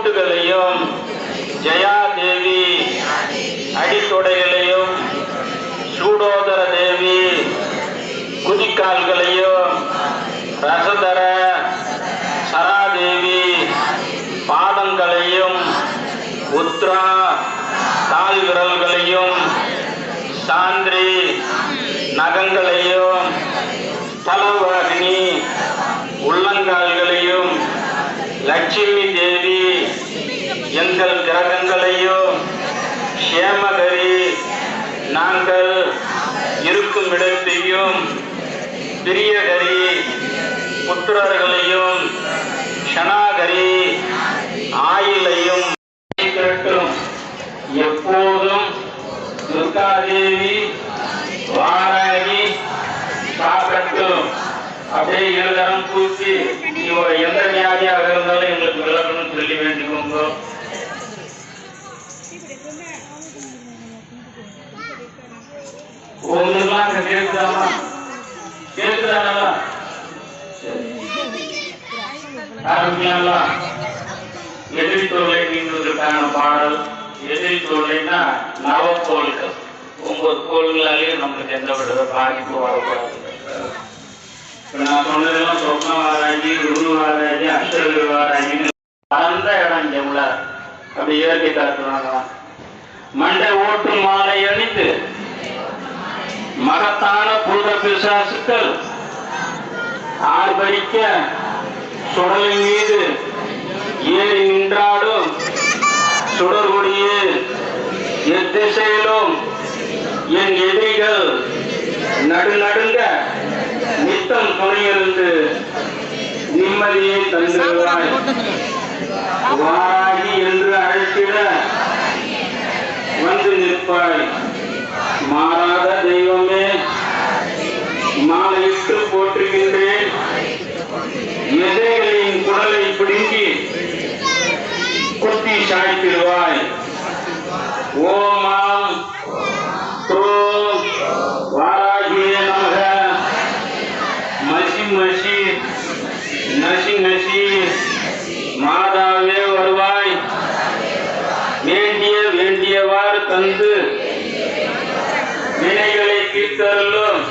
பூட்டுகளையும் ஜெயாதேவி அடித்தொடைகளையும் சூடோதர தேவி குதிக்கால்களையும் ரசதர சராதேவி பாதங்களையும் உத்ரா கால் விரல்களையும் சாந்திரி நகங்களையும் தலவாகினி உள்ளங்கால்களையும் லட்சுமி தேவி எங்கள் கிரகங்களையும் சேமகரி நாங்கள் இருக்கும் இடத்தையும் பிரியகரி புத்திரர்களையும் ஷனாகரி ஆயிலையும் எப்போதும் துர்காதேவி வாராகி காக்கட்டும். அப்படியே இருதரம் தூக்கி எந்த வியாதியாக இருந்தாலும் எங்களுக்கு விளக்கணும் சொல்லி வேண்டிக்கோங்க. ஒண்ணுலாம் கேட்குதாமா? கேட்குதானா? ஆரம்பிக்கலாங்களா? எதிரி தொல்லை நீங்குவதற்கான பாடல். எதிரி தொல்லைன்னா நவக்கோள்கள் 9 கோள்களாலேயும் நம்மளுக்கு எந்த விட பாதிப்பு வரக்கூடாது. நான் சொன்னதெல்லாம் சொப்ன வாராகி, குரு வாராகி, அஷ்டகிரி வாராகின்னு அந்த இடம் இங்க உள்ள அப்படி இயற்கை காட்டுவாங்க. மண்டை ஓட்டு மாலை அணிந்து மகத்தான பூத பிசாசுக்கள் ஆர்ப்பரிக்க சுடலின் மீது ஏறி நின்றாடும் சுடர்கொடியே எத்திசையிலும் என் எதிரிகள் நடுநடுங்க நித்தம் துணையிருந்து நிம்மதியை தந்துடுவாய். வாராகி என்று அழைத்திட வந்து நிற்பாய். மாறாத தெய்வமே, மாலையிட்டு போற்றுகின்றேன். எதிரிகளின் குடலை பிடுங்கி குத்தி சாய்த்திடுவாய். ஓமாம் க்ரோம் வாராகியே நமக. மசி மசி நசி நசி மாதாவே வருவாய். வேண்டியவாறு தந்து வினைகளை தீர்த்தருளும்.